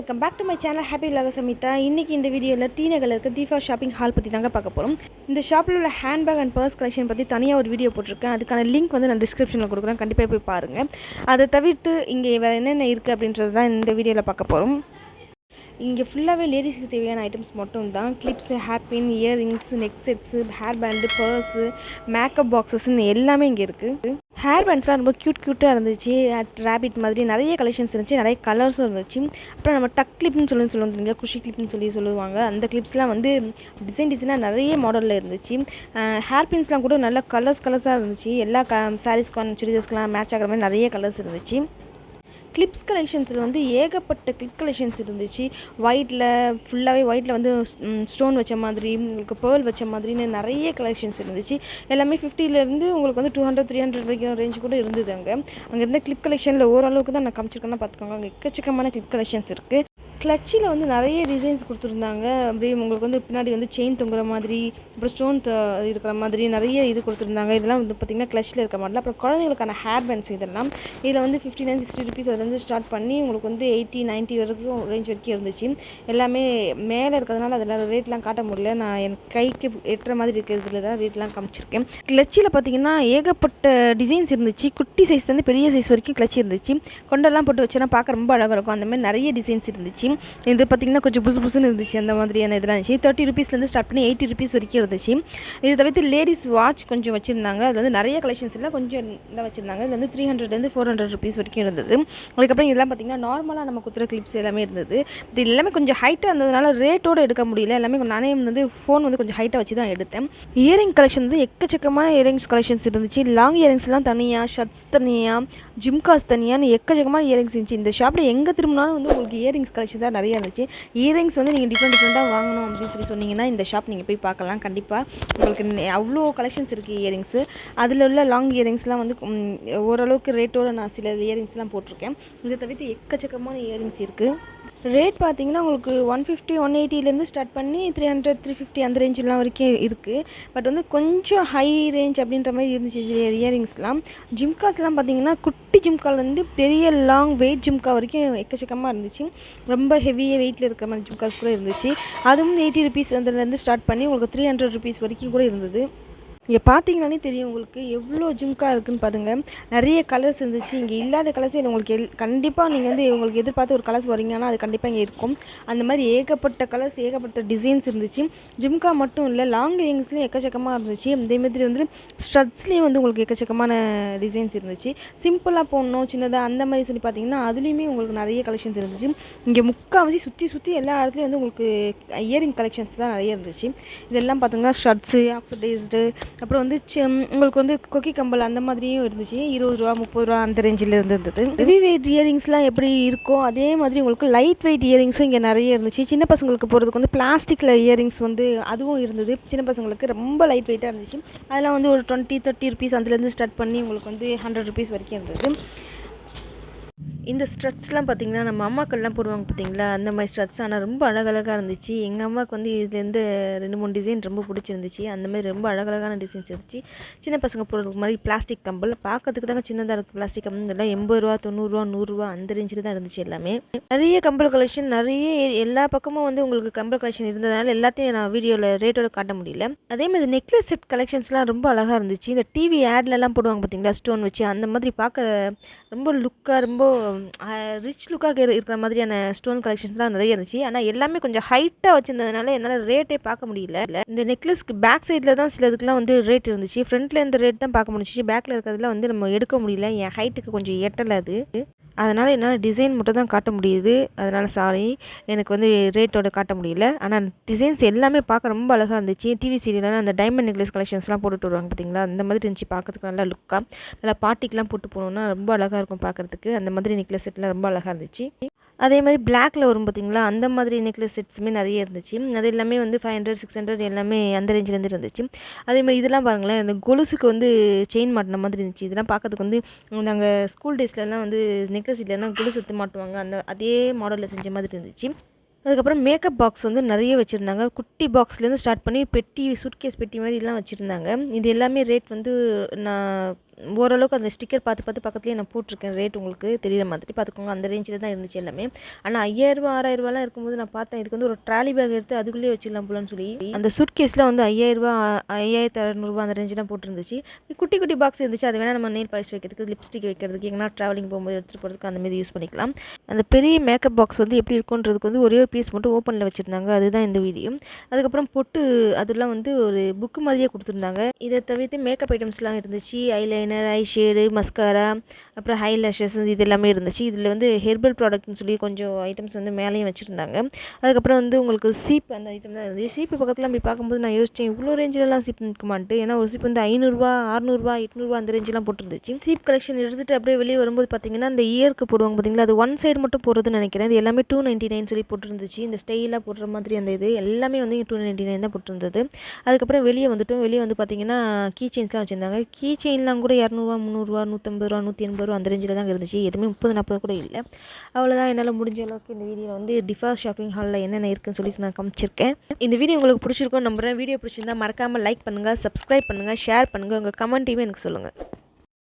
welcome back to my channel HappyvloggersAmitha. இன்னைக்கு இந்த வீடியோல t.nagarல இருக்க Difa ஷாப்பிங் ஹால் பத்தி தாங்க பார்க்க போறோம். இந்த ஷாப்ல உள்ள ஹேண்ட்பேக் அண்ட் பர்ஸ் கலெக்ஷன் பத்தி தனியா ஒரு வீடியோ போட்டுருக்கேன். அதுக்கான லிங்க் வந்து நான் டிஸ்கிரிப்ஷன்ல கொடுக்குறேன். கண்டிப்பா போய் பாருங்க. அதை தவிர்த்து இங்கே வேற என்னென்ன இருக்கு அப்படின்றது தான் இந்த வீடியோல பார்க்க போறோம். இங்கே ஃபுல்லாகவே லேடிஸ்க்கு தேவையான ஐட்டம்ஸ் மட்டும் தான். Clips, hair pin, earrings, neck sets, hair band, purse, makeup பாக்ஸஸ்ன்னு எல்லாமே இங்கே இருக்குது. ஹேர் பேண்ட்ஸ்லாம் ரொம்ப க்யூட்டாக இருந்துச்சு. ரேபிட் மாதிரி நிறைய கலெக்ஷன்ஸ் இருந்துச்சு, நிறைய கலர்ஸும் இருந்துச்சு. அப்புறம் நம்ம டக் கிளிப்னு சொல்லுவாங்க, குஷி கிளிப்னு சொல்லுவாங்க. அந்த கிளிப்ஸ்லாம் வந்து டிசைனாக நிறைய மாடலில் இருந்துச்சு. ஹேர் பின்ஸ்லாம் கூட நல்ல கலர்ஸாக இருந்துச்சு. எல்லா சாரீஸ்க்கான சுடிதார்ஸ்க்கெலாம் மேட்ச் ஆகிற மாதிரி நிறைய கலர்ஸ் இருந்துச்சு. கிளிப்ஸ் கலெக்ஷன்ஸில் வந்து ஏகப்பட்ட கிளிப் கலெக்ஷன்ஸ் இருந்துச்சு. ஃபுல்லாகவே ஒயிட்டில் வந்து ஸ்டோன் வச்ச மாதிரி, உங்களுக்கு பேர்ல் வச்ச மாதிரின்னு நிறைய கலெக்ஷன்ஸ் இருந்துச்சு. எல்லாமே 50லேருந்து உங்களுக்கு வந்து 200-300 வரைக்கும் ரேஞ்ச் கூட இருந்தது. அங்கே இருந்த கிளிப் கலெக்ஷனில் ஓரளவுக்கு தான் நான் காமிச்சிருக்கேன்னா பார்த்துக்கோங்க. அங்கே எக்கச்சக்கமான கிளிப் கலெக்ஷன்ஸ் இருக்குது. கிளச்சில் வந்து நிறைய டிசைன்ஸ் கொடுத்துருந்தாங்க. அப்படியே உங்களுக்கு வந்து பின்னாடி வந்து செயின் தொங்குற மாதிரி, அப்புறம் ஸ்டோன் இருக்கிற மாதிரி நிறைய இது கொடுத்துருந்தாங்க. இதெல்லாம் வந்து பார்த்திங்கன்னா கிளச்சில் இருக்க மாடல. அப்புறம் குழந்தைங்களுக்கான ஹேர் பேண்ட்ஸ் இதெல்லாம் இதில் வந்து 59-60 ருபீஸ் அதுலேருந்து ஸ்டார்ட் பண்ணி உங்களுக்கு வந்து 80-90 வரைக்கும் ரேஞ்ச் வரைக்கும் இருந்துச்சு. எல்லாமே மேலே இருக்கிறதுனால அதில் ரேட்லாம் காட்ட முடியல. நான் என் கைக்கு எட்டுற மாதிரி இருக்கிறதுல தான் ரேட்லாம் காமிச்சிருக்கேன். கிளச்சில் பார்த்திங்கன்னா ஏகப்பட்ட டிசைன்ஸ் இருந்துச்சு. குட்டி சைஸ்லேருந்து பெரிய சைஸ் வரைக்கும் கிளச்சி இருந்துச்சு. கொண்டெல்லாம் போட்டு வச்சோன்னா பார்க்க ரொம்ப அழகாக இருக்கும். அந்த மாதிரி நிறைய டிசைன்ஸ் இருந்துச்சு. இது பார்த்திங்கன்னா கொஞ்சம் புதுசுன்னு இருந்துச்சு. அந்த மாதிரியான இதெல்லாம் இருந்துச்சு. 30 ருபீஸ்லேருந்து ஸ்டார்ட் பண்ணி 80 ருபீஸ் வரைக்கும் இருந்துச்சு. இது தவிர்த்து லேடிஸ் வாட்ச் கொஞ்சம் வச்சுருந்தாங்க. அது வந்து நிறைய கலெக்ஷன்ஸ் இல்லை, கொஞ்சம் தான் வச்சுருந்தாங்க. இது வந்து 300-400 ருபீஸ் வரைக்கும் இருந்தது. அதுக்கப்புறம் இதெல்லாம் பார்த்திங்கன்னா நார்மலாக நம்ம குத்துற கிளிப்ஸ் எல்லாமே இருந்தது. இது எல்லாமே கொஞ்சம் ஹைட்டாக இருந்ததுனால ரேட்டோடு எடுக்க முடியல. எல்லாமே நானே வந்து ஃபோன் வந்து கொஞ்சம் ஹைட்டாக வச்சு தான் எடுத்தேன். இயரிங் கலெக்ஷன் வந்து எக்கச்சக்கமான இயரிங்ஸ் கலெக்ஷன்ஸ் இருந்துச்சு. லாங் இயரிங்ஸ்லாம் தனியாக, ஷர்ட்ஸ் தனியாக, ஜிம்காஸ் தனியான்னு எக்கச்சக்கமான இயரிங்ஸ் இருந்துச்சு. இந்த ஷாப்பில் எங்கே திரும்பினாலும் வந்து உங்களுக்கு இயரிங்ஸ் கலெக்ஷன் தான் நிறைய இருந்துச்சு. இயரிங்ஸ் வந்து நீங்கள் டிஃப்ரெண்ட்டாக வாங்கணும் அப்படின்னு சொன்னீங்கன்னா இந்த ஷாப் நீங்கள் போய் பார்க்கலாம். கண்டிப்பாக உங்களுக்கு அவ்வளோ கலெக்ஷன்ஸ் இருக்குது இயரிங்ஸு. அதில் உள்ள லாங் இயரிங்ஸ்லாம் வந்து ஓரளவுக்கு ரேட்டோடு நான் சில இயரிங்ஸ்லாம் போட்டிருக்கேன். இதை தவிர்த்து எக்கச்சக்கமான இயரிங்ஸ் இருக்குது. ரேட் பார்த்திங்கன்னா உங்களுக்கு 150-180லேருந்து ஸ்டார்ட் பண்ணி 300-350 அந்த ரேஞ்செலாம் வரைக்கும் இருக்குது. பட் வந்து கொஞ்சம் ஹை ரேஞ்ச் அப்படின்ற மாதிரி இருந்துச்சு இயரிங்ஸ்லாம். ஜிம்காஸ்லாம் பார்த்திங்கன்னா குட்டி ஜிம்காலேருந்து பெரிய லாங் வெயிட் ஜிம்கா வரைக்கும் எக்கச்சக்கமாக இருந்துச்சு. ரொம்ப ஹெவியாக வெயிட்டில் இருக்கிற மாதிரி ஜிம்காஸ் கூட இருந்துச்சு. அதுவும் 80 ருபீஸ் அதுலேருந்து ஸ்டார்ட் பண்ணி உங்களுக்கு 300 ருபீஸ் வரைக்கும் கூட இருந்தது. இங்கே பார்த்தீங்கன்னாலே தெரியும் உங்களுக்கு எவ்வளோ ஜிம்கா இருக்குதுன்னு பாருங்கள். நிறைய கலர்ஸ் இருந்துச்சு. இங்கே இல்லாத கலர்ஸே உங்களுக்கு கண்டிப்பாக நீங்கள் வந்து உங்களுக்கு எதிர்பார்த்து ஒரு கலர்ஸ் வரீங்கன்னா அது கண்டிப்பாக இங்கே இருக்கும். அந்த மாதிரி ஏகப்பட்ட கலர்ஸ், ஏகப்பட்ட டிசைன்ஸ் இருந்துச்சு. ஜிம்கா மட்டும் இல்லை, லாங் இயரிங்ஸ்லேயும் எக்கச்சக்கமாக இருந்துச்சு. அதேமாதிரி வந்து ஸ்டட்ஸ்லேயும் வந்து உங்களுக்கு எக்கச்சக்கமான டிசைன்ஸ் இருந்துச்சு. சிம்பிளாக போடணும், சின்னதாக அந்த மாதிரி சொல்லி பார்த்தீங்கன்னா அதுலேயுமே உங்களுக்கு நிறைய கலெக்ஷன்ஸ் இருந்துச்சு. இங்கே முக்கால்வாசி சுற்றி எல்லா இடத்துலையும் வந்து உங்களுக்கு இயரிங் கலெக்ஷன்ஸ் தான் நிறைய இருந்துச்சு. இதெல்லாம் பார்த்தீங்கன்னா ஷர்ட்ஸு, ஆக்சிடைஸ்டு, அப்புறம் வந்து உங்களுக்கு வந்து கொக்கி கம்பல் அந்த மாதிரியும் இருந்துச்சு. 20 ரூபா 30 ரூபா அந்த ரேஞ்சில் இருந்தது. ஹெவி வெயிட் இயரிங்ஸ்லாம் எப்படி இருக்கோ அதே மாதிரி உங்களுக்கு லைட் வெயிட் இயரிங்ஸும் இங்கே நிறைய இருந்துச்சு. சின்ன பசங்களுக்கு போகிறதுக்கு வந்து பிளாஸ்டிக்கில் இயரிங்ஸ் வந்து அதுவும் இருந்தது. சின்ன பசங்களுக்கு ரொம்ப லைட் வெயிட்டாக இருந்துச்சு. அதெல்லாம் வந்து ஒரு 20-30 ருபீஸ் அதுலேருந்து ஸ்டார்ட் பண்ணி உங்களுக்கு வந்து 100 ருபீஸ் வரைக்கும் இருந்தது. இந்த ஸ்ட்ரட்ஸ்லாம் பார்த்திங்கன்னா நம்ம அம்மாக்கள்லாம் போடுவாங்க பார்த்திங்களா, அந்த மாதிரி ஸ்ட்ரட்ஸ். ஆனால் ரொம்ப அழகழகாக இருந்துச்சு. எங்கள் அம்மாவுக்கு வந்து இதுலேருந்து 2-3 டிசைன் ரொம்ப பிடிச்சிருந்துச்சு. அந்த மாதிரி ரொம்ப அழகழகான டிசைன்ஸ் இருந்துச்சு. சின்ன பசங்க போடுறதுக்கு மாதிரி பிளாஸ்டிக் கம்பல் பார்க்கறதுக்கு தாங்க சின்னதாக இருக்குது. பிளாஸ்டிக் கம்பல் இதெல்லாம் 80 ரூபா 90 ரூபா 100 ரூபா அந்த ரேஞ்சில் தான் இருந்துச்சு. எல்லாமே நிறைய கம்பல் கலெக்ஷன், நிறைய எல்லா பக்கமும் வந்து உங்களுக்கு கம்பல் கலெக்ஷன் இருந்ததுனால எல்லாத்தையும் நான் வீடியோவில் ரேட்டோட காட்ட முடியல. அதே மாதிரி நெக்லஸ் செட் கலெக்ஷன்ஸ்லாம் ரொம்ப அழகாக இருந்துச்சு. இந்த டிவி ஆட்லலாம் போடுவாங்க பார்த்திங்களா, ஸ்டோன் வச்சு, அந்த மாதிரி பார்க்க ரொம்ப லுக்காக, ரொம்ப ரிச் லுக்காக இருக்கிற மாதிரியான ஸ்டோன் கலெக்ஷன்ஸ்லாம் நிறைய இருந்துச்சு. ஆனால் எல்லாமே கொஞ்சம் ஹைட்டாக வச்சுருந்ததுனால என்னால் ரேட்டே பார்க்க முடியல. இந்த நெக்லஸ்க்கு பேக் சைடில் தான் சிலதுக்குலாம் வந்து ரேட் இருந்துச்சு. ஃப்ரண்ட்டில் இந்த ரேட் தான் பார்க்க முடிஞ்சிச்சு. பேக்கில் இருக்கிறதுலாம் வந்து நம்ம எடுக்க முடியல. என் ஹைட்டுக்கு கொஞ்சம் எட்டலை அது. அதனால் என்னால் டிசைன் மட்டும் தான் காட்ட முடியுது. அதனால் சாரி, எனக்கு வந்து ரேட்டோட காட்ட முடியல. ஆனால் டிசைன்ஸ் எல்லாமே பார்க்க ரொம்ப அழகாக இருந்துச்சு. டிவி சீரியல்லாம் அந்த டைமண்ட் நெக்லஸ் கலெக்ஷன்ஸ்லாம் போட்டுட்டு வருவாங்க பார்த்திங்களா, அந்த மாதிரி இருந்துச்சு. பார்க்கறதுக்கு நல்லா லுக்காக, நல்லா பார்ட்டிக்கெலாம் போட்டு போகணுன்னா ரொம்ப அழகாக இருக்கும் பார்க்குறதுக்கு. அந்த மாதிரி நெக்லஸ் செட்லாம் ரொம்ப அழகாக இருந்துச்சு. அதே மாதிரி பிளாக்ல வரும் பார்த்திங்களா, அந்த மாதிரி நெக்லஸ் செட்ஸுமே நிறைய இருந்துச்சு. அது எல்லாமே வந்து 500-600 எல்லாமே அந்த ரேஞ்சிலேருந்து இருந்துச்சு. அதே மாதிரி இதெல்லாம் பாருங்களேன், அந்த கொலுசுக்கு வந்து செயின் மாட்டின மாதிரி இருந்துச்சு. இதெல்லாம் பார்க்கறதுக்கு வந்து நாங்கள் ஸ்கூல் டேஸ்லலாம் வந்து நெக்லஸ் இல்லைன்னா கொலுசு எடுத்து மாட்டுவாங்க, அந்த அதே மாடலில் செஞ்ச மாதிரி இருந்துச்சு. அதுக்கப்புறம் மேக்கப் பாக்ஸ் வந்து நிறைய வச்சுருந்தாங்க. குட்டி பாக்ஸ்லேருந்து ஸ்டார்ட் பண்ணி பெட்டி, சூட்கேஸ் பெட்டி மாதிரிலாம் வச்சுருந்தாங்க. இது எல்லாமே ரேட் வந்து நான் ஓரளவுக்கு அந்த ஸ்டிக்கர் பார்த்து பக்கத்துலேயே நான் போட்டிருக்கேன். ரேட் உங்களுக்கு தெரியுற மாதிரி பார்த்துக்கோங்க. அந்த ரேஞ்சில் தான் இருந்துச்சு எல்லாமே. ஆனால் 5000 6000 இருக்கும்போது நான் பார்த்தேன், இதுக்கு வந்து ஒரு ட்ராலி பேக் எடுத்து அதுக்குள்ளேயே வச்சிடலாம் போலன்னு சொல்லி. அந்த சூட் கேஸில் வந்து 5000 5600 அந்த ரேஞ்சு தான் போட்டுருந்துச்சு. குட்டி குட்டி பாக்ஸ் இருந்துச்சு. அது வேணால் நம்ம நெயில் பாலிஷ் வைக்கிறதுக்கு, லிப்ஸ்டிக் வைக்கிறதுக்கு, எங்கன்னா ட்ராவலிங் போகும்போது எடுத்துகிட்டு போகிறதுக்கு அந்த மாதிரி யூஸ் பண்ணிக்கலாம். அந்த பெரிய மேக்கப் பாக்ஸ் வந்து எப்படி இருக்குன்றதுக்கு வந்து ஒரே ஒரு பீஸ் மட்டும் ஓப்பனில் வச்சுருந்தாங்க. அதுதான் இந்த வீடியோ. அதுக்கப்புறம் பொட்டு அதெல்லாம் வந்து ஒரு புக்கு மாதிரியே கொடுத்துருந்தாங்க. இதை தவிர்த்து மேக்கப் ஐட்டம்ஸ்லாம் இருந்துச்சு. ஐலைனர், ஐ ஷேடு, மஸ்காரா, அப்புறம் ஹை லேஷஸ் இது எல்லாமே இருந்துச்சு. இதில் வந்து ஹெர்பல் ப்ராடக்ட்னு சொல்லி கொஞ்சம் ஐட்டம்ஸ் வந்து மேலேயும் வச்சுருந்தாங்க. அதுக்கப்புறம் வந்து உங்களுக்கு சீப் அந்த ஐட்டம் தான் இருந்துச்சு. சீப்பு பக்கத்தில் அப்படி பார்க்கும்போது நான் யோசித்தேன், இவ்வளோ ரேஞ்சிலலாம் சீப் நிற்குமான்ட்டு. ஏன்னா ஒரு சீப் வந்து 500 600 800 அந்த ரேஞ்செலாம் போட்டுருந்துச்சு. சீப் கலெக்ஷன் எடுத்துகிட்டு அப்படியே வெளியே வரும்போது பார்த்தீங்கன்னா அந்த இயருக்கு போடுவாங்க பார்த்தீங்களா, அது ஒன் சைடு மட்டும் போடுறதுன்னு நினைக்கிறேன். இது எல்லாமே 299 சொல்லி போட்டுருந்துச்சு. இந்த ஸ்டைலாக போடுற மாதிரி அந்த இது எல்லாமே வந்து 299 தான் போட்டுருந்தது. அதுக்கப்புறம் வெளியே வந்துட்டோம். வெளியே வந்து பார்த்தீங்கன்னா கீ செயின்ஸ்லாம் வச்சுருந்தாங்க. கீ செயின்லாம் கூட 200 300 150 180 அந்த ரேஞ்சில் தான் இருந்துச்சு. எதுவுமே 30 40 கூட இல்லை. அவ்வளோதான். என்னால் முடிஞ்ச அளவுக்கு இந்த வீடியோ வந்து டிஃபா ஷாப்பிங் ஹாலில் என்னென்ன இருக்குன்னு சொல்லி நான் காமிச்சிருக்கேன். இந்த வீடியோ உங்களுக்கு பிடிச்சிருக்கோம் நம்புறேன். வீடியோ பிடிச்சிருந்தா மறக்காமல் லைக் பண்ணுங்கள், சப்ஸ்கிரைப் பண்ணுங்கள், ஷேர் பண்ணுங்கள். உங்கள் கமெண்ட்டையுமே எனக்கு சொல்லுங்கள்.